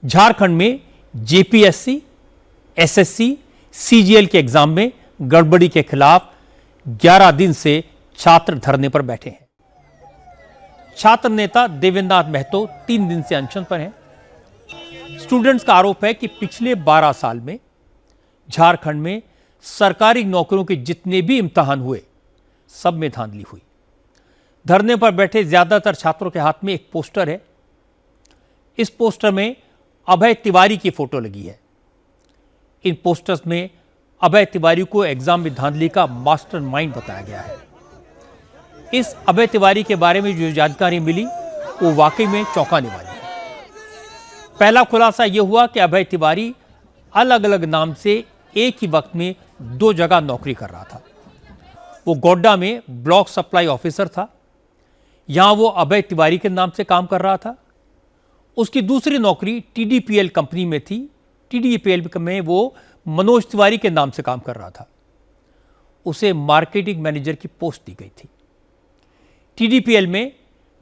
झारखंड में JPSC, SSC, CGL के exam में गड़बड़ी के खिलाफ 11 दिन से छात्र धरने पर बैठे हैं। छात्र नेता देवेंद्र नाथ महतो 3 दिन से अनशन पर हैं। स्टूडेंट्स का आरोप है कि पिछले 12 साल में झारखंड में सरकारी नौकरियों के जितने भी इम्तिहान हुए सब में धांधली हुई। धरने पर बैठे ज्यादातर छात्रों के हाथ में एक पोस्टर है। इस पोस्टर में अभय तिवारी की फोटो लगी है। इन पोस्टर्स में अभय तिवारी को एग्जाम में धांधली का मास्टरमाइंड बताया गया है। इस अभय तिवारी के बारे में जो जानकारी मिली वो वाकई में चौंकाने वाली है। पहला खुलासा यह हुआ कि अभय तिवारी अलग अलग नाम से एक ही वक्त में 2 जगह नौकरी कर रहा था। वो गोड्डा में ब्लॉक सप्लाई ऑफिसर था, यहां वो अभय तिवारी के नाम से काम कर रहा था। उसकी दूसरी नौकरी टीडीपीएल कंपनी में थी। टीडीपीएल में वो मनोज तिवारी के नाम से काम कर रहा था। उसे मार्केटिंग मैनेजर की पोस्ट दी गई थी। टीडीपीएल में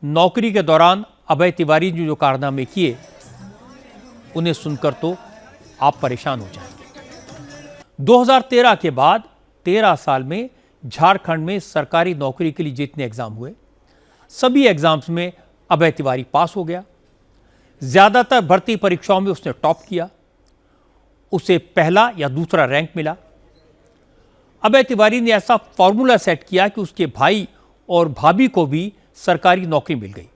नौकरी के दौरान अभय तिवारी ने जो कारनामे किए उन्हें सुनकर तो आप परेशान हो जाएंगे। 2013 के बाद 13 साल में झारखंड में सरकारी नौकरी के लिए जितने एग्जाम हुए सभी एग्जाम्स में अभय तिवारी पास हो गया। ज्यादातर भर्ती परीक्षाओं में उसने टॉप किया। उसे पहला या दूसरा रैंक मिला। अभय तिवारी ने ऐसा फॉर्मूला सेट किया कि उसके भाई और भाभी को भी सरकारी नौकरी मिल गई।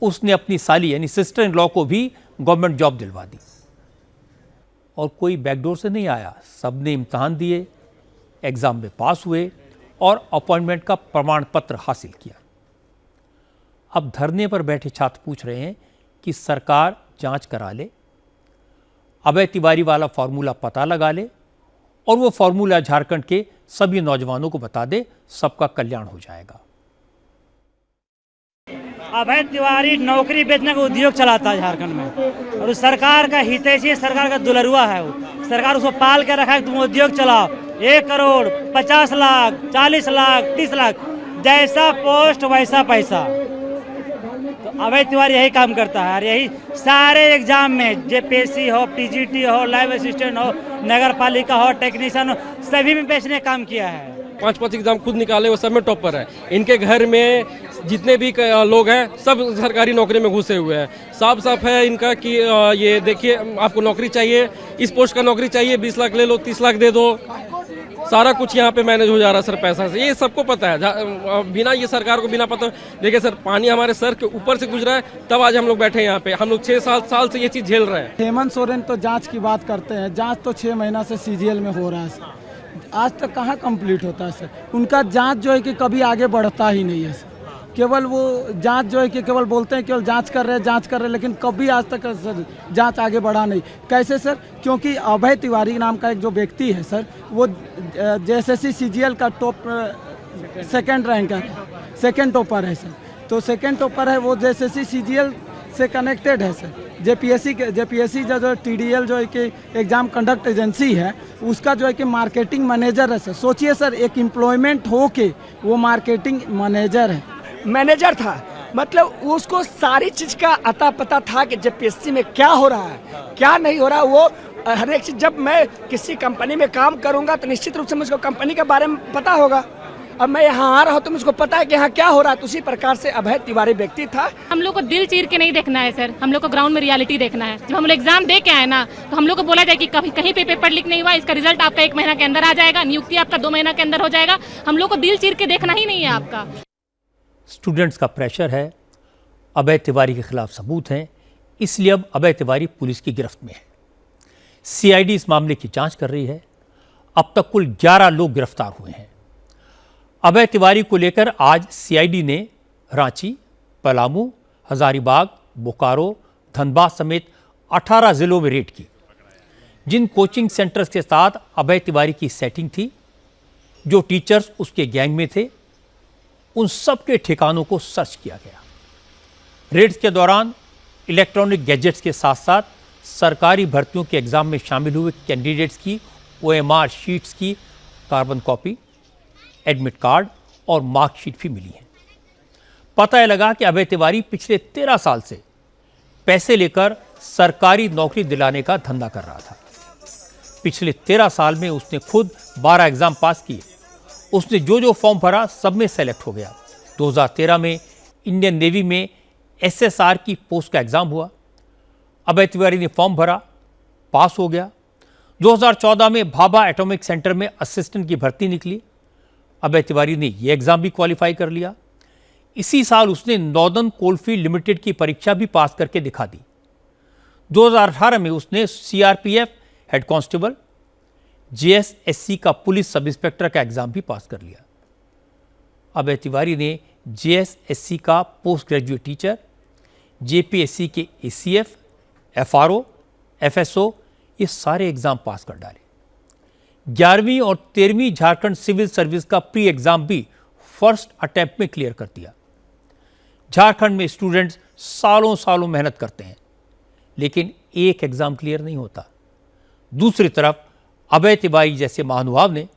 उसने अपनी साली यानी सिस्टर इन लॉ को भी गवर्नमेंट जॉब दिलवा दी। और कोई बैकडोर से नहीं आया। सबने इम्तिहान दिए, एग्जाम में पास हुए और अपॉइंटमेंट का प्रमाण पत्र हासिल किया। अब धरने पर बैठे छात्र पूछ रहे हैं कि सरकार जांच करा ले, अभय तिवारी वाला फॉर्मूला पता लगा ले और वो फॉर्मूला झारखंड के सभी नौजवानों को बता दे, सबका कल्याण हो जाएगा। अभय तिवारी नौकरी बेचने का उद्योग चलाता है झारखंड में और सरकार का हितैषी, सरकार का दुलरुआ है। वो सरकार उसको पाल के रखा है, तुम उद्योग चलाओ। 1 करोड़ 50 लाख 40 लाख 30 लाख जैसा पोस्ट वैसा पैसा। तो अभय तिवारी यही काम करता है और यही सारे एग्जाम में जेपीएससी हो, टीजीटी हो, लाइव असिस्टेंट हो, नगर पालिका हो, टेक्नीशियन हो, सभी में बेचने काम किया है। 5 एग्जाम खुद निकाले, वो सब में टॉपर है। इनके घर में जितने भी लोग हैं सब सरकारी नौकरी में घुसे हुए हैं। साफ साफ है इनका कि ये देखिए, आपको नौकरी चाहिए, इस पोस्ट का नौकरी चाहिए, 20 लाख ले लो, 30 लाख दे दो। सारा कुछ यहाँ पे मैनेज हो जा रहा है सर पैसा से। ये सबको पता है, बिना ये सरकार को बिना पता। देखिए सर, पानी हमारे सर के ऊपर से गुजरा है, तब आज हम लोग बैठे हैं यहाँ पे। हम लोग 6 साल से ये चीज झेल रहे हैं। हेमंत सोरेन तो जांच की बात करते हैं, जांच तो 6 महीना से सीजीएल में हो रहा है सर। आज तक कहाँ कंप्लीट होता है सर। उनका जांच जो है कि कभी आगे बढ़ता ही नहीं है सर। केवल वो जांच जो है कि केवल बोलते हैं केवल जांच कर रहे हैं, लेकिन कभी आज तक सर जांच आगे बढ़ा नहीं। कैसे सर? क्योंकि अभय तिवारी नाम का एक जो व्यक्ति है सर, वो जेएसएससी सीजीएल का टॉप 2nd रैंक है, 2nd टॉपर है सर। तो 2nd टॉपर है वो, जेएसएससी सीजीएल से कनेक्टेड है सर। जेपीएससी जो टीडीएल जो है कि एग्जाम कंडक्ट एजेंसी है, उसका जो है कि मार्केटिंग मैनेजर है सर। सोचिए सर, एक एम्प्लॉयमेंट हो के वो मार्केटिंग मैनेजर था। मतलब उसको सारी चीज का अता पता था कि जेपीएससी में क्या हो रहा है, क्या नहीं हो रहा है। वो हर एक चीज, जब मैं किसी कंपनी में काम करूंगा तो निश्चित रूप से मुझको कंपनी के बारे में पता होगा। अब मैं यहाँ आ रहा हूँ तो मुझको पता है कि यहाँ क्या हो रहा है। तो उसी प्रकार से अभय तिवारी व्यक्ति था। हम लोग को दिल चीर के नहीं देखना है सर, हम लोग को ग्राउंड में रियलिटी देखना है। जब हम लोग एग्जाम दे के आए ना, तो हम लोग को बोला जाए कि कहीं पे पेपर लीक नहीं हुआ, इसका रिजल्ट आपका 1 महीना के अंदर आ जाएगा, नियुक्ति आपका 2 महीना के अंदर हो जाएगा। हम लोग को दिल चीर के देखना ही नहीं है आपका। स्टूडेंट्स का प्रेशर है, अभय तिवारी के खिलाफ सबूत हैं, इसलिए अब अभय तिवारी पुलिस की गिरफ्त में है। सीआईडी इस मामले की जांच कर रही है। अब तक कुल 11 लोग गिरफ्तार हुए हैं। अभय तिवारी को लेकर आज सीआईडी ने रांची, पलामू, हजारीबाग, बोकारो, धनबाद समेत 18 जिलों में रेड की। जिन कोचिंग सेंटर्स के साथ अभय तिवारी की सेटिंग थी, जो टीचर्स उसके गैंग में थे, उन सब के ठिकानों को सर्च किया गया। रेड्स के दौरान इलेक्ट्रॉनिक गैजेट्स के साथ साथ सरकारी भर्तियों के एग्जाम में शामिल हुए कैंडिडेट्स की ओएमआर शीट्स की कार्बन कॉपी, एडमिट कार्ड और मार्कशीट भी मिली है। पता लगा कि अभय तिवारी पिछले 13 साल से पैसे लेकर सरकारी नौकरी दिलाने का धंधा कर रहा था। पिछले 13 साल में उसने खुद 12 एग्जाम पास किए। उसने जो जो फॉर्म भरा सब में सेलेक्ट हो गया। 2013 में इंडियन नेवी में SSR की पोस्ट का एग्जाम हुआ। अभय तिवारी ने फॉर्म भरा, पास हो गया। 2014 में भाभा एटॉमिक सेंटर में असिस्टेंट की भर्ती निकली। अभय तिवारी ने यह एग्जाम भी क्वालिफाई कर लिया। इसी साल उसने नॉर्दर्न कोलफील्ड लिमिटेड की परीक्षा भी पास करके दिखा दी। 2018 में उसने CRPF हेड कांस्टेबल, JSSC का पुलिस सब इंस्पेक्टर का एग्जाम भी पास कर लिया। अभय तिवारी ने JSSC का पोस्ट ग्रेजुएट टीचर, JPSC के ACF, FRO, FSO ये सारे एग्जाम पास कर डाले। 11वीं और 13वीं झारखंड सिविल सर्विस का प्री एग्जाम भी फर्स्ट अटेम्प्ट में क्लियर कर दिया। झारखंड में स्टूडेंट्स सालों सालों मेहनत करते हैं, लेकिन एक एग्जाम क्लियर नहीं होता। दूसरी तरफ अभय तिवारी जैसे महानुभाव ने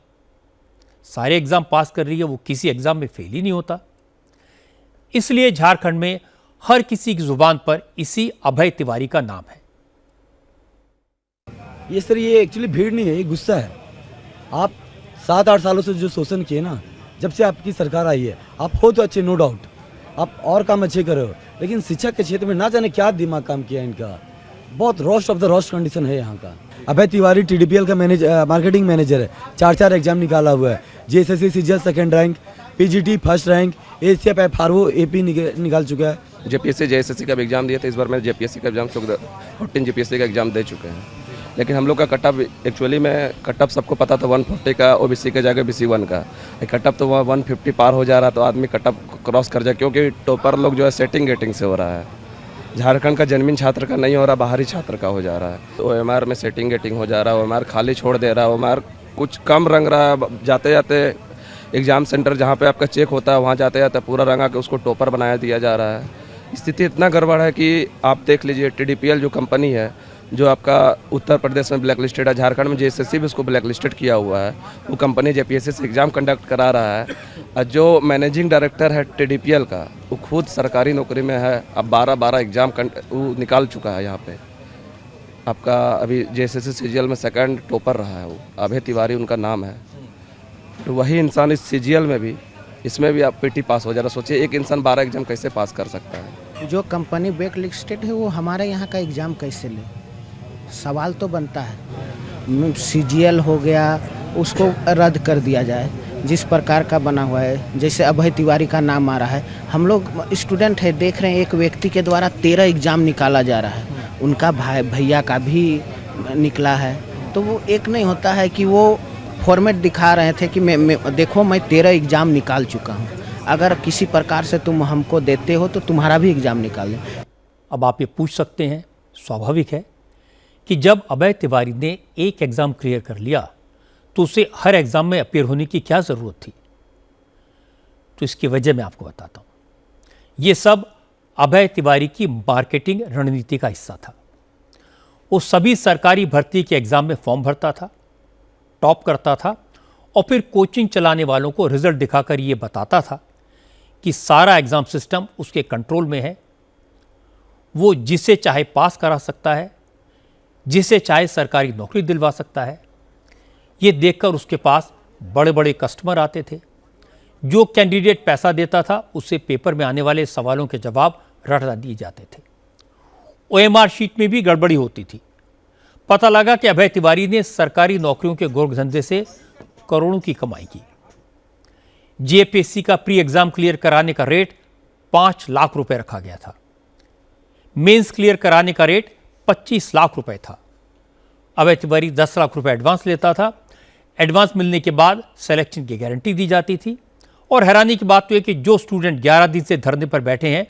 सारे एग्जाम पास कर रही है, वो किसी एग्जाम में फेल ही नहीं होता। इसलिए झारखंड में हर किसी की जुबान पर इसी अभय तिवारी का नाम है। ये सर, ये एक्चुअली भीड़ नहीं है, ये गुस्सा है। आप 7-8 सालों से जो शोषण किए ना, जब से आपकी सरकार आई है, आप हो तो अच्छे, नो डाउट, आप और काम अच्छे कर रहे हो, लेकिन शिक्षा के क्षेत्र में ना जाने क्या दिमाग काम किया इनका। बहुत roast of the roast condition है यहाँ का। अभय तिवारी TDPL का मार्केटिंग मैनेजर है, 4 एग्जाम निकाला हुआ है। JSSC CGL second rank, PGT first rank, ACF FRO AP निकाल चुका है। JPSC JSSC का भी एग्जाम दिया था। इस बार मैं JPSC का एग्जाम 14 JPSC का एग्जाम दे चुके हैं। लेकिन हम लोग का कटअप एक्चुअली में कटअप सबको पता था 140 का, OBC के जगह BC1 का। कटअप तो वहाँ 150 पार हो जा रहा, तो आदमी कटअप क्रॉस कर जाए, क्योंकि टॉपर लोग जो है सेटिंग गेटिंग से हो रहा है। झारखंड का जन्मीन छात्र का नहीं हो रहा, बाहरी छात्र का हो जा रहा है। तो OMR में सेटिंग गेटिंग हो जा रहा है, OMR खाली छोड़ दे रहा है, OMR कुछ कम रंग रहा है। जाते जाते एग्ज़ाम सेंटर जहाँ पे आपका चेक होता है, वहाँ जाते जाते पूरा रंगा के उसको टॉपर बनाया दिया जा रहा है। स्थिति इतना गड़बड़ है कि आप देख लीजिए, TDPL जो कंपनी है, जो आपका उत्तर प्रदेश में ब्लैक लिस्टेड है, झारखंड में JSSC भी उसको ब्लैक लिस्टेड किया हुआ है। वो कंपनी JPSC से एग्ज़ाम कंडक्ट करा रहा है। और जो मैनेजिंग डायरेक्टर है TDPL का, वो खुद सरकारी नौकरी में है। अब 12 एग्ज़ाम वो निकाल चुका है। यहाँ पे आपका अभी JSSC CGL में सेकंड टॉपर रहा है, वो अभय तिवारी उनका नाम है। तो वही इंसान इस CGL में भी, इसमें भी आप PT पास हो जा रहा। सोचिए एक इंसान 12 एग्ज़ाम कैसे पास कर सकता है। जो कंपनी ब्लैक लिस्टेड है वो हमारे यहाँ का एग्ज़ाम कैसे ले, सवाल तो बनता है। CGL हो गया, उसको रद्द कर दिया जाए जिस प्रकार का बना हुआ है। जैसे अभय तिवारी का नाम आ रहा है, हम लोग स्टूडेंट है, देख रहे हैं एक व्यक्ति के द्वारा 13 एग्ज़ाम निकाला जा रहा है। उनका भैया का भी निकला है। तो वो एक नहीं होता है कि वो फॉर्मेट दिखा रहे थे कि मैं देखो मैं 13 एग्ज़ाम निकाल चुका हूँ। अगर किसी प्रकार से तुम हमको देते हो तो तुम्हारा भी एग्ज़ाम निकाल दें। अब आप ये पूछ सकते हैं, स्वाभाविक है कि जब अभय तिवारी ने एक एग्ज़ाम क्लियर कर लिया तो उसे हर एग्ज़ाम में अपीयर होने की क्या ज़रूरत थी। तो इसकी वजह मैं आपको बताता हूँ। ये सब अभय तिवारी की मार्केटिंग रणनीति का हिस्सा था। वो सभी सरकारी भर्ती के एग्ज़ाम में फॉर्म भरता था, टॉप करता था और फिर कोचिंग चलाने वालों को रिजल्ट दिखाकर ये बताता था कि सारा एग्ज़ाम सिस्टम उसके कंट्रोल में है। वो जिसे चाहे पास करा सकता है, जिसे चाहे सरकारी नौकरी दिलवा सकता है। ये देखकर उसके पास बड़े बड़े कस्टमर आते थे। जो कैंडिडेट पैसा देता था उससे पेपर में आने वाले सवालों के जवाब रटा दिए जाते थे। OMR शीट में भी गड़बड़ी होती थी। पता लगा कि अभय तिवारी ने सरकारी नौकरियों के गोरखधंधे से करोड़ों की कमाई की। JPSC का प्री एग्जाम क्लियर कराने का रेट 5 लाख रुपए रखा गया था। मेंस क्लियर कराने का रेट 25 लाख रुपए था। अभय तिवारी 10 लाख रुपए एडवांस लेता था। एडवांस मिलने के बाद सिलेक्शन की गारंटी दी जाती थी। और हैरानी की बात तो यह कि जो स्टूडेंट 11 दिन से धरने पर बैठे हैं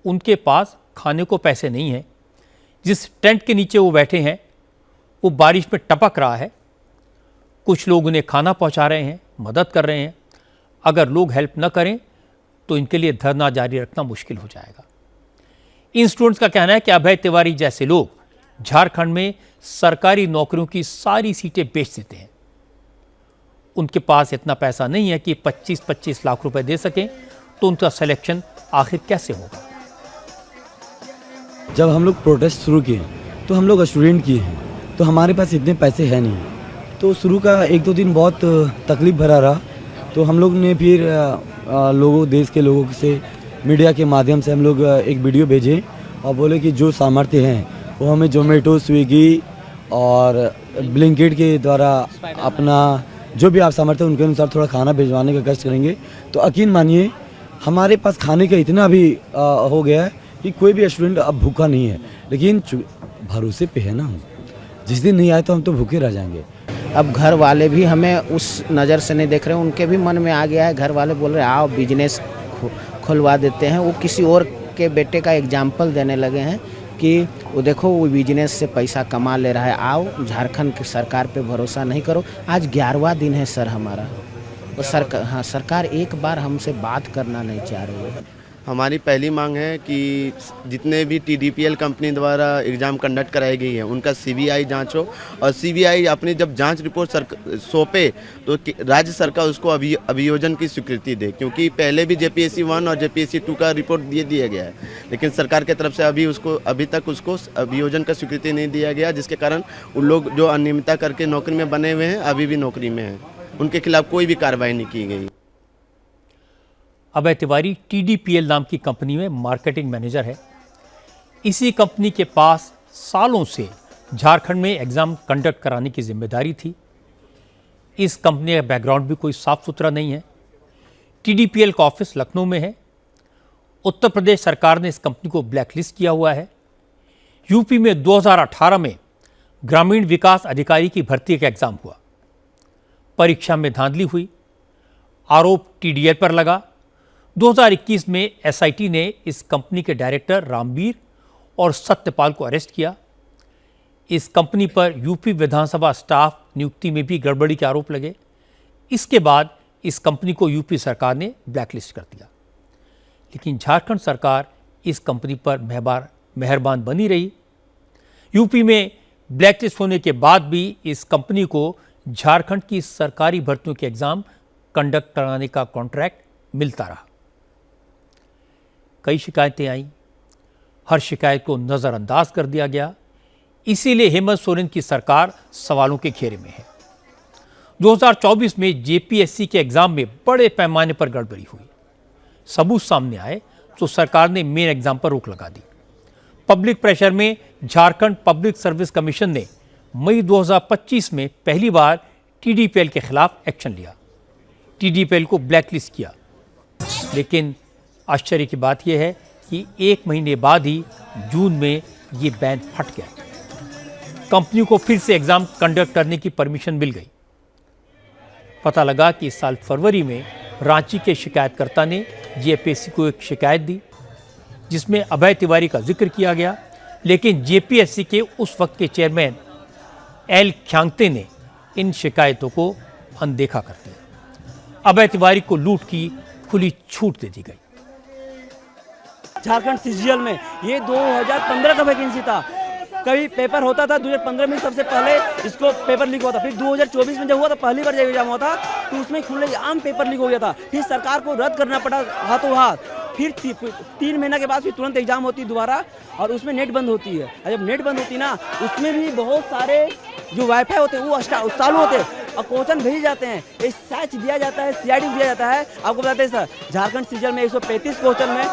उनके पास खाने को पैसे नहीं हैं। जिस टेंट के नीचे वो बैठे हैं वो बारिश में टपक रहा है। कुछ लोग उन्हें खाना पहुंचा रहे हैं, मदद कर रहे हैं। अगर लोग हेल्प न करें तो इनके लिए धरना जारी रखना मुश्किल हो जाएगा। इन स्टूडेंट्स का कहना है कि अभय तिवारी जैसे लोग झारखंड में सरकारी नौकरियों की सारी सीटें बेच देते हैं। उनके पास इतना पैसा नहीं है कि 25-25 लाख रुपए दे सकें, तो उनका सिलेक्शन आखिर कैसे होगा। जब हम लोग प्रोटेस्ट शुरू किए तो हम लोग स्टूडेंट किए हैं, तो हमारे पास इतने पैसे हैं नहीं, तो शुरू का 1-2 दिन बहुत तकलीफ भरा रहा। तो हम लोग ने फिर लोगों, देश के लोगों से, मीडिया के माध्यम से हम लोग एक वीडियो भेजे और बोले कि जो सामर्थ्य हैं वो हमें जोमेटो, स्विगी और ब्लिंकिट के द्वारा अपना जो भी आप सामर्थ्य उनके अनुसार थोड़ा खाना भिजवाने का कष्ट करेंगे। तो यकीन मानिए हमारे पास खाने का इतना भी हो गया है कि कोई भी स्टूडेंट अब भूखा नहीं है, लेकिन भरोसे पे है ना, जिस दिन नहीं आए तो हम तो भूखे रह जाएंगे। अब घर वाले भी हमें उस नज़र से नहीं देख रहे, उनके भी मन में आ गया है, घर वाले बोल रहे हैं आओ बिजनेस खुलवा देते हैं। वो किसी और के बेटे का एग्जाम्पल देने लगे हैं कि वो देखो वो बिजनेस से पैसा कमा ले रहा है, आओ झारखंड की सरकार पे भरोसा नहीं करो। आज 11वां दिन है सर हमारा, तो सरकार एक बार हमसे बात करना नहीं चाह रही है। हमारी पहली मांग है कि जितने भी TDPL कंपनी द्वारा एग्ज़ाम कंडक्ट कराई गई है उनका CBI जांच हो, और CBI अपनी जब जांच रिपोर्ट सौंपे तो राज्य सरकार उसको अभियोजन की स्वीकृति दे, क्योंकि पहले भी JPSC 1 और JPSC 2 का रिपोर्ट दिया गया है, लेकिन सरकार की तरफ से अभी तक उसको अभियोजन का स्वीकृति नहीं दिया गया, जिसके कारण उन लोग जो अनियमितता करके नौकरी में बने हुए हैं अभी भी नौकरी में हैं, उनके खिलाफ कोई भी कार्रवाई नहीं की गई। अभय तिवारी TDPL नाम की कंपनी में मार्केटिंग मैनेजर है। इसी कंपनी के पास सालों से झारखंड में एग्ज़ाम कंडक्ट कराने की जिम्मेदारी थी। इस कंपनी का बैकग्राउंड भी कोई साफ सुथरा नहीं है। TDPL का ऑफिस लखनऊ में है। उत्तर प्रदेश सरकार ने इस कंपनी को ब्लैकलिस्ट किया हुआ है। यूपी में 2018 में ग्रामीण विकास अधिकारी की भर्ती का एग्ज़ाम हुआ, परीक्षा में धांधली हुई, आरोप TDL पर लगा। 2021 में SIT ने इस कंपनी के डायरेक्टर रामवीर और सत्यपाल को अरेस्ट किया। इस कंपनी पर यूपी विधानसभा स्टाफ नियुक्ति में भी गड़बड़ी के आरोप लगे। इसके बाद इस कंपनी को यूपी सरकार ने ब्लैकलिस्ट कर दिया, लेकिन झारखंड सरकार इस कंपनी पर मेहरबान बनी रही। यूपी में ब्लैकलिस्ट होने के बाद भी इस कंपनी को झारखंड की सरकारी भर्तियों के एग्ज़ाम कंडक्ट कराने का कॉन्ट्रैक्ट मिलता रहा। कई शिकायतें आईं, हर शिकायत को नज़रअंदाज कर दिया गया। इसीलिए हेमंत सोरेन की सरकार सवालों के घेरे में है। 2024 में JPSC के एग्ज़ाम में बड़े पैमाने पर गड़बड़ी हुई। सबूत सामने आए तो सरकार ने मेन एग्ज़ाम पर रोक लगा दी। पब्लिक प्रेशर में झारखंड पब्लिक सर्विस कमीशन ने मई 2025 में पहली बार TDPL के खिलाफ एक्शन लिया, TDPL को ब्लैकलिस्ट किया। लेकिन आश्चर्य की बात यह है कि 1 महीने बाद ही जून में ये बैन हट गया। कंपनी को फिर से एग्ज़ाम कंडक्ट करने की परमिशन मिल गई। पता लगा कि इस साल फरवरी में रांची के शिकायतकर्ता ने JPSC को एक शिकायत दी जिसमें अभय तिवारी का जिक्र किया गया, लेकिन JPSC के उस वक्त के चेयरमैन L ख्यांगते ने इन शिकायतों को अनदेखा कर दिया। अभय तिवारी को लूट की खुली छूट दे दी गई। झारखंड CGL में ये 2015 का वैकेंसी था, कभी पेपर होता था 2015 में सबसे पहले इसको पेपर लीक हुआ था, फिर 2024 में जब हुआ था पहली बार जब एग्जाम हुआ था तो उसमें खुलेआम पेपर लीक हो गया था, फिर सरकार को रद्द करना पड़ा हाथों हाथ। फिर 3 महीना के बाद फिर तुरंत एग्जाम होती दोबारा, और उसमें नेट बंद होती है। और जब नेट बंद होती ना उसमें भी बहुत सारे जो वाईफाई होते हैं वो चालू होते हैं और क्वेश्चन भेजे जाते हैं, एक सैच दिया जाता है, CID दिया जाता है। आपको बताते हैं सर, झारखंड CGL में 135 क्वेश्चन में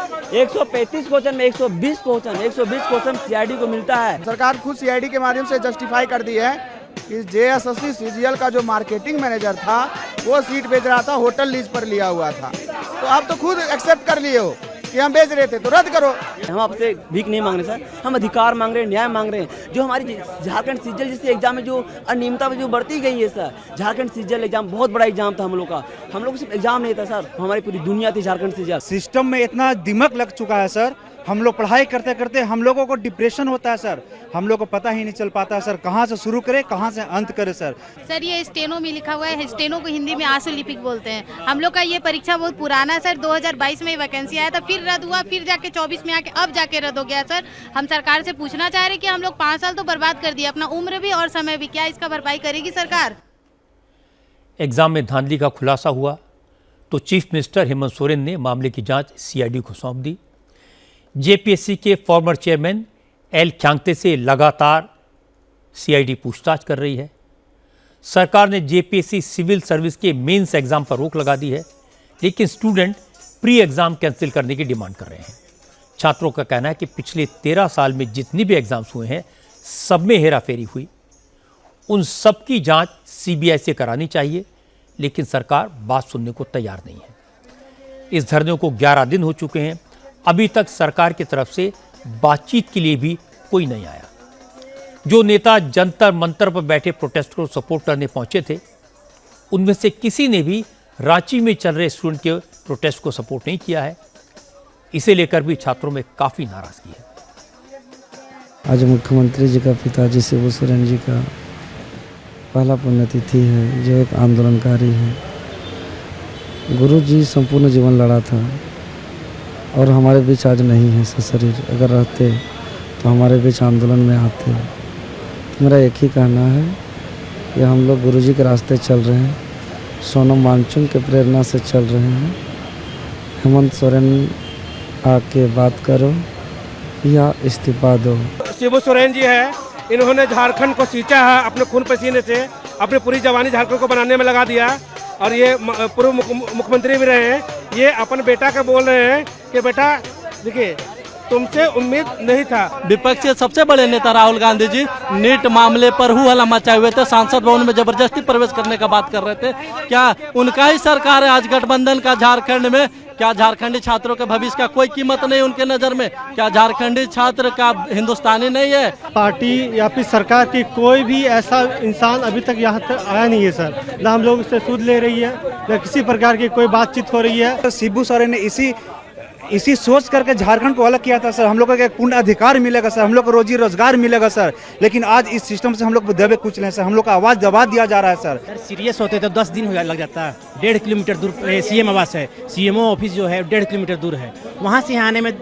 120 क्वेश्चन CID को मिलता है। सरकार खुद CID के माध्यम से जस्टिफाई कर दी है कि JSSC CGL का जो मार्केटिंग मैनेजर था वो सीट बेच रहा था, होटल लीज पर लिया हुआ था। तो आप तो खुद एक्सेप्ट कर लिए हो कि हम बेच रहे थे, तो रद्द करो। हम आपसे भीख नहीं मांग रहे सर, हम अधिकार मांग रहे हैं, न्याय मांग रहे हैं। जो हमारी झारखंड CGL जैसे एग्जाम में जो अनियमितता जो बढ़ती गई है सर, झारखंड CGL एग्जाम बहुत बड़ा एग्जाम था हम लोग का। हम लोग सिर्फ एग्जाम नहीं था सर, हमारी पूरी दुनिया थी झारखंड CGL। सिस्टम में इतना दिमाग लग चुका है सर, हम लोग पढ़ाई करते करते हम लोगों को डिप्रेशन होता है सर, हम लोग को पता ही नहीं चल पाता है सर कहाँ से शुरू करे कहाँ से अंत करे सर। सर ये स्टेनो में लिखा हुआ है, स्टेनो को हिंदी में आंसू लिपिक बोलते हैं। हम लोग का ये परीक्षा बहुत पुराना है सर, 2022 में वैकेंसी आया था, फिर रद्द हुआ, फिर जाके 24 में आके अब जाके रद्द हो गया सर। हम सरकार से पूछना चाह रहे कि हम लोग 5 साल तो बर्बाद कर दिए, अपना उम्र भी और समय भी, क्या इसका भरपाई करेगी सरकार? एग्जाम में धांधली का खुलासा हुआ तो चीफ मिनिस्टर हेमंत सोरेन ने मामले की जांच CID को सौंप दी। JPSC के फॉर्मर चेयरमैन एल ख्यांगते से लगातार सीआईडी पूछताछ कर रही है। सरकार ने जेपीएससी सिविल सर्विस के मेंस एग्जाम पर रोक लगा दी है, लेकिन स्टूडेंट प्री एग्जाम कैंसिल करने की डिमांड कर रहे हैं। छात्रों का कहना है कि पिछले 13 साल में जितनी भी एग्जाम्स हुए हैं सब में हेराफेरी हुई, उन सब की जांच सीबीआई से करानी चाहिए, लेकिन सरकार बात सुनने को तैयार नहीं है। इस धरने को 11 दिन हो चुके हैं, अभी तक सरकार की तरफ से बातचीत के लिए भी कोई नहीं आया। जो नेता जंतर मंतर पर बैठे प्रोटेस्ट को सपोर्ट करने पहुंचे थे, उनमें से किसी ने भी रांची में चल रहे स्टूडेंट के प्रोटेस्ट को सपोर्ट नहीं किया है। इसे लेकर भी छात्रों में काफी नाराजगी है। आज मुख्यमंत्री जी का पिताजी शिबू सोरेन जी का पहला पुण्यतिथि है, जो एक आंदोलनकारी है। गुरु जी संपूर्ण जीवन लड़ा था और हमारे बीच आज नहीं है सशरीर। अगर रहते तो हमारे बीच आंदोलन में आते। मेरा एक ही कहना है कि हम लोग गुरु जी के रास्ते चल रहे हैं, सोनम वांगचुक के प्रेरणा से चल रहे हैं। हेमंत सोरेन आके बात करो या इस्तीफा दो। शिबू सोरेन जी है, इन्होंने झारखंड को सींचा है अपने खून पसीने से, अपनी पूरी जवानी झारखंड को बनाने में लगा दिया। और ये पूर्व मुख्यमंत्री भी रहे हैं। ये अपन बेटा का बोल रहे हैं कि बेटा देखिए तुमसे उम्मीद नहीं था। विपक्ष के सबसे बड़े नेता राहुल गांधी जी नीट मामले पर हल्ला मचाए हुए थे, सांसद भवन में जबरदस्ती प्रवेश करने का बात कर रहे थे। क्या उनका ही सरकार है आज गठबंधन का झारखंड में? क्या झारखंडी छात्रों के भविष्य का कोई कीमत नहीं उनके नजर में? क्या झारखंडी छात्र का हिंदुस्तानी नहीं है? पार्टी या फिर सरकार की कोई भी ऐसा इंसान अभी तक यहाँ तक आया नहीं है सर। ना हम लोग उससे सूद ले रही है, ना किसी प्रकार की कोई बातचीत हो रही है। शिबू सोरेन ने इसी सोच करके झारखंड को अलग किया था सर। हम लोग को एक पूर्ण अधिकार मिलेगा सर, हम लोग को रोजी रोजगार मिलेगा सर। लेकिन आज इस सिस्टम से हम लोग दबे कुछ नहीं सर, हम लोग का आवाज दबा दिया जा रहा है सर। सीरियस होते तो 10 दिन लग जाता है। 1.5 किलोमीटर दूर सीएम आवास है, सीएमओ ऑफिस जो है 1.5 किलोमीटर दूर है, वहाँ से यहाँ आने में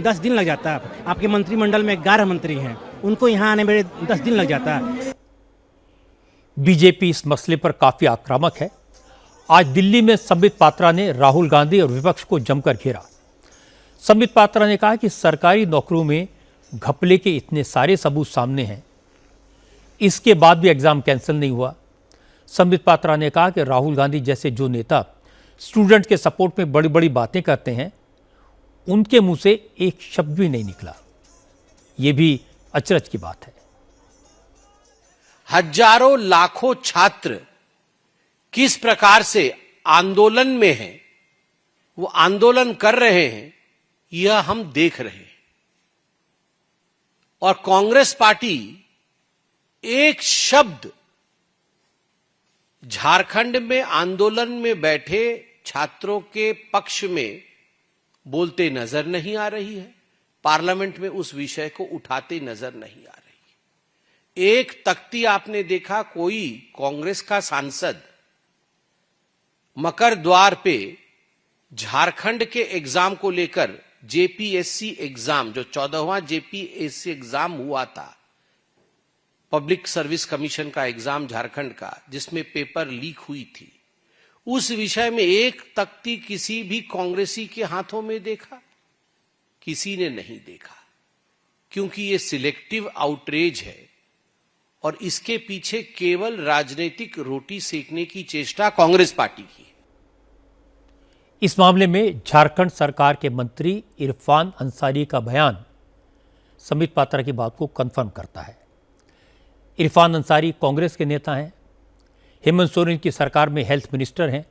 10 दिन लग जाता है। आपके मंत्रिमंडल में 11 मंत्री हैं, उनको यहाँ आने में 10 दिन लग जाता है। बीजेपी इस मसले पर काफी आक्रामक है। आज दिल्ली में संबित पात्रा ने राहुल गांधी और विपक्ष को जमकर घेरा। संबित पात्रा ने कहा कि सरकारी नौकरियों में घपले के इतने सारे सबूत सामने हैं, इसके बाद भी एग्जाम कैंसिल नहीं हुआ। संबित पात्रा ने कहा कि राहुल गांधी जैसे जो नेता स्टूडेंट के सपोर्ट में बड़ी बड़ी बातें करते हैं, उनके मुंह से एक शब्द भी नहीं निकला। यह भी अचरज की बात है। हजारों लाखों छात्र किस प्रकार से आंदोलन में हैं, वो आंदोलन कर रहे हैं, यह हम देख रहे हैं। और कांग्रेस पार्टी एक शब्द झारखंड में आंदोलन में बैठे छात्रों के पक्ष में बोलते नजर नहीं आ रही है, पार्लियामेंट में उस विषय को उठाते नजर नहीं आ रही। एक तख्ती आपने देखा, कोई कांग्रेस का सांसद मकर द्वार पे झारखंड के एग्जाम को लेकर, जेपीएससी एग्जाम जो 14वां जेपीएससी एग्जाम हुआ था, पब्लिक सर्विस कमीशन का एग्जाम झारखंड का, जिसमें पेपर लीक हुई थी, उस विषय में एक तख्ती किसी भी कांग्रेसी के हाथों में देखा? किसी ने नहीं देखा, क्योंकि ये सिलेक्टिव आउटरीच है और इसके पीछे केवल राजनीतिक रोटी सेकने की चेष्टा कांग्रेस पार्टी की। इस मामले में झारखंड सरकार के मंत्री इरफान अंसारी का बयान संबित पात्रा की बात को कंफर्म करता है। इरफान अंसारी कांग्रेस के नेता हैं, हेमंत सोरेन की सरकार में हेल्थ मिनिस्टर हैं।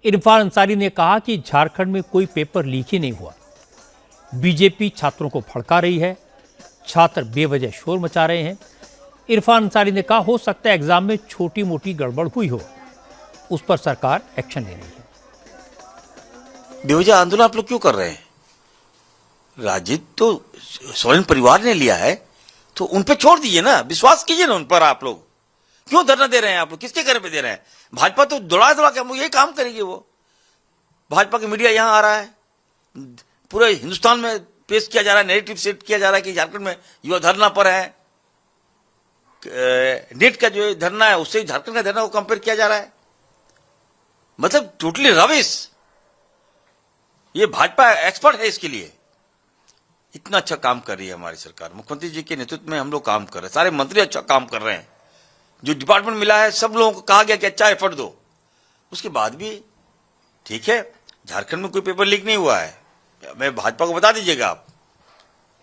इरफान अंसारी ने कहा कि झारखंड में कोई पेपर लीक ही नहीं हुआ, बीजेपी छात्रों को भड़का रही है, छात्र बेवजह शोर मचा रहे हैं। इरफान अंसारी ने कहा, हो सकता है एग्जाम में छोटी मोटी गड़बड़ हुई हो, उस पर सरकार एक्शन ले रही है। बेवजह आंदोलन आप लोग क्यों कर रहे हैं? राजद तो सोरेन परिवार ने लिया है, तो उन पे छोड़ दीजिए ना, विश्वास कीजिए ना उन पर। आप लोग क्यों धरना दे रहे हैं? आप लोग किसके घर पे दे रहे हैं? भाजपा तो दौड़ा के हम लोग यही काम करेगी। वो भाजपा की मीडिया यहां आ रहा है, पूरे हिंदुस्तान में पेश किया जा रहा है, नैरेटिव सेट किया जा रहा है कि झारखंड में युवा धरना पर है। नीट का जो धरना है उससे झारखंड का धरना को कंपेयर किया जा रहा है। मतलब टोटली रविश। ये भाजपा एक्सपर्ट है इसके लिए। इतना अच्छा काम कर रही है हमारी सरकार, मुख्यमंत्री जी के नेतृत्व में हम लोग काम कर रहे हैं, सारे मंत्री अच्छा काम कर रहे हैं, जो डिपार्टमेंट मिला है सब लोगों को कहा गया कि अच्छा एफर्ट दो, उसके बाद भी ठीक है, झारखंड में कोई पेपर लीक नहीं हुआ है। मैं भाजपा को बता दीजिएगा आप,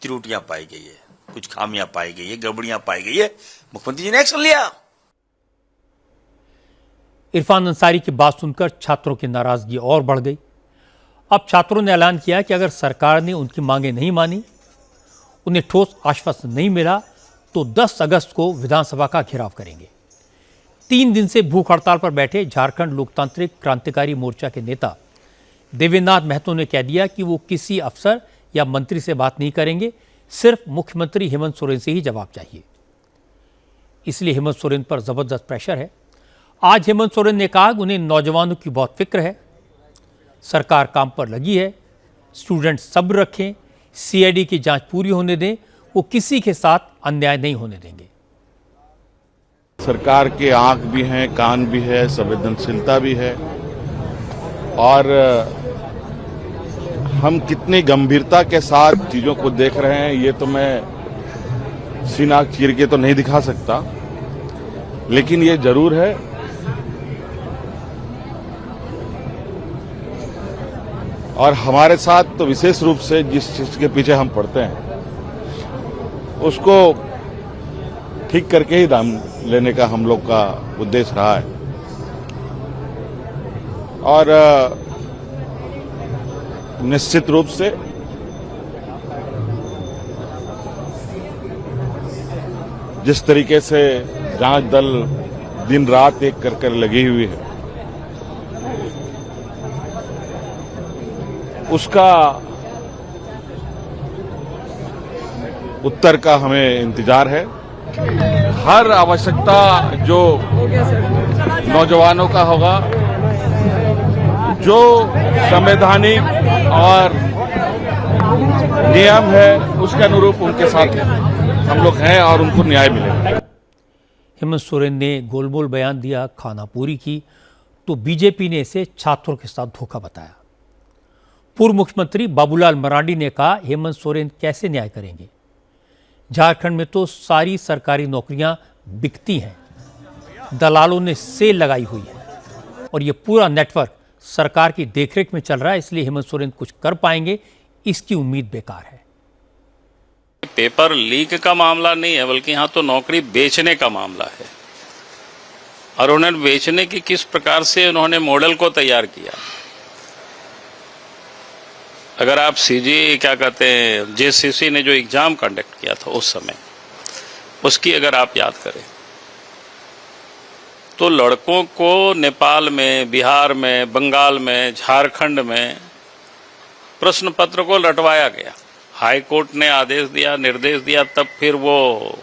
त्रुटियां पाई गई है, कुछ खामियां पाई गई है, गड़बड़ियां पाई गई है, मुख्यमंत्री जी ने एक्शन लिया। इरफान अंसारी की बात सुनकर छात्रों की नाराजगी और बढ़ गई। अब छात्रों ने ऐलान किया कि अगर सरकार ने उनकी मांगें नहीं मानी, उन्हें ठोस आश्वासन नहीं मिला, तो 10 अगस्त को विधानसभा का घेराव करेंगे। 3 दिन से भूख हड़ताल पर बैठे झारखंड लोकतांत्रिक क्रांतिकारी मोर्चा के नेता देवेंद्रनाथ महतो ने कह दिया कि वो किसी अफसर या मंत्री से बात नहीं करेंगे, सिर्फ मुख्यमंत्री हेमंत सोरेन से ही जवाब चाहिए। इसलिए हेमंत सोरेन पर जबरदस्त प्रेशर है। आज हेमंत सोरेन ने कहा कि उन्हें नौजवानों की बहुत फिक्र है, सरकार काम पर लगी है, स्टूडेंट सब्र रखें, सीआईडी की जांच पूरी होने दें, वो किसी के साथ अन्याय नहीं होने देंगे। सरकार के आंख भी हैं, कान भी है, संवेदनशीलता भी है, और हम कितनी गंभीरता के साथ चीजों को देख रहे हैं ये तो मैं सीना चीर के तो नहीं दिखा सकता, लेकिन ये जरूर है और हमारे साथ तो विशेष रूप से जिस चीज के पीछे हम पड़ते हैं उसको ठीक करके ही दाम लेने का हम लोग का उद्देश्य रहा है। और निश्चित रूप से जिस तरीके से जांच दल दिन रात एक कर लगी हुई है, उसका उत्तर का हमें इंतजार है। हर आवश्यकता जो नौजवानों का होगा, जो संवैधानिक और नियम है उसके अनुरूप उनके साथ हम लोग हैं और उनको न्याय मिलेगा। हेमंत सोरेन ने गोलमोल बयान दिया, खानापूरी की, तो बीजेपी ने इसे छात्रों के साथ धोखा बताया। पूर्व मुख्यमंत्री बाबूलाल मरांडी ने कहा हेमंत सोरेन कैसे न्याय करेंगे, झारखंड में तो सारी सरकारी नौकरियां बिकती हैं, दलालों ने सेल लगाई हुई है और ये पूरा नेटवर्क सरकार की देखरेख में चल रहा है, इसलिए हेमंत सोरेन कुछ कर पाएंगे इसकी उम्मीद बेकार है। पेपर लीक का मामला नहीं है, बल्कि यहाँ तो नौकरी बेचने का मामला है, और उन्होंने बेचने की किस प्रकार से उन्होंने मॉडल को तैयार किया। अगर आप सीजी क्या कहते हैं जेसीसी ने जो एग्जाम कंडक्ट किया था उस समय, उसकी अगर आप याद करें तो लड़कों को नेपाल में, बिहार में, बंगाल में, झारखंड में प्रश्न पत्र को लटवाया गया। हाई कोर्ट ने आदेश दिया, निर्देश दिया, तब फिर वो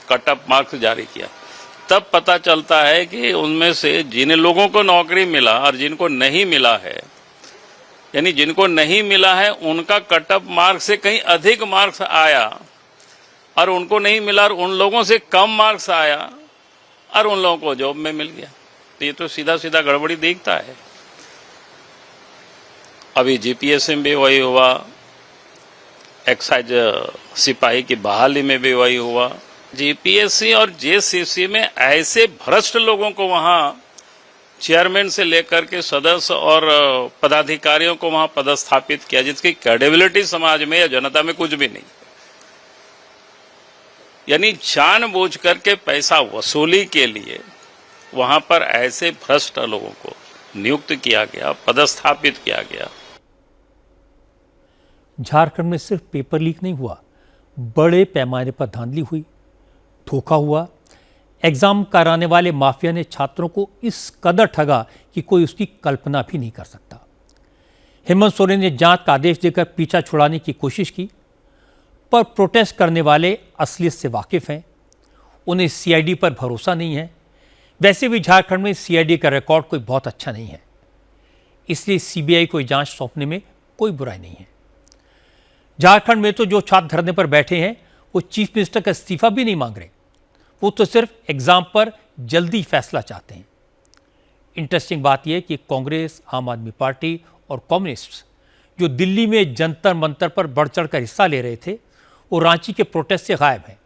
कट ऑफ मार्क्स जारी किया। तब पता चलता है कि उनमें से जिन लोगों को नौकरी मिला और जिनको नहीं मिला है, यानी जिनको नहीं मिला है उनका कट ऑफ मार्क्स से कहीं अधिक मार्क्स आया, और उनको नहीं मिला और उन लोगों से कम मार्क्स आया और उन लोगों को जॉब में मिल गया। तो ये तो सीधा सीधा गड़बड़ी दिखता है। अभी जीपीएससी में भी वही हुआ, एक्साइज सिपाही की बहाली में भी वही हुआ। जीपीएससी और जेसीसी में ऐसे भ्रष्ट लोगों को वहां चेयरमैन से लेकर के सदस्य और पदाधिकारियों को वहां पदस्थापित किया जिसकी क्रेडिबिलिटी समाज में या जनता में कुछ भी नहीं। यानी जानबूझ करके पैसा वसूली के लिए वहां पर ऐसे भ्रष्ट लोगों को नियुक्त किया गया, पदस्थापित किया गया। झारखंड में सिर्फ पेपर लीक नहीं हुआ, बड़े पैमाने पर धांधली हुई, धोखा हुआ। एग्जाम कराने वाले माफिया ने छात्रों को इस कदर ठगा कि कोई उसकी कल्पना भी नहीं कर सकता। हेमंत सोरेन ने जांच का आदेश देकर पीछा छुड़ाने की कोशिश की, पर प्रोटेस्ट करने वाले असलियत से वाकिफ हैं, उन्हें सीआईडी पर भरोसा नहीं है। वैसे भी झारखंड में सीआईडी का रिकॉर्ड कोई बहुत अच्छा नहीं है, इसलिए सीबीआई को जांच सौंपने में कोई बुराई नहीं है। झारखंड में तो जो छात्र धरने पर बैठे हैं वो चीफ मिनिस्टर का इस्तीफा भी नहीं मांग रहे, वो तो सिर्फ एग्जाम पर जल्दी फैसला चाहते हैं। इंटरेस्टिंग बात यह कि कांग्रेस, आम आदमी पार्टी और कम्युनिस्ट जो दिल्ली में जंतर मंतर पर बढ़ चढ़कर हिस्सा ले रहे थे, वो रांची के प्रोटेस्ट से गायब हैं।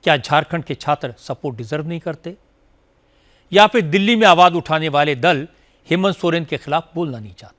क्या झारखंड के छात्र सपोर्ट डिजर्व नहीं करते, या फिर दिल्ली में आवाज उठाने वाले दल हेमंत सोरेन के खिलाफ बोलना नहीं चाहते?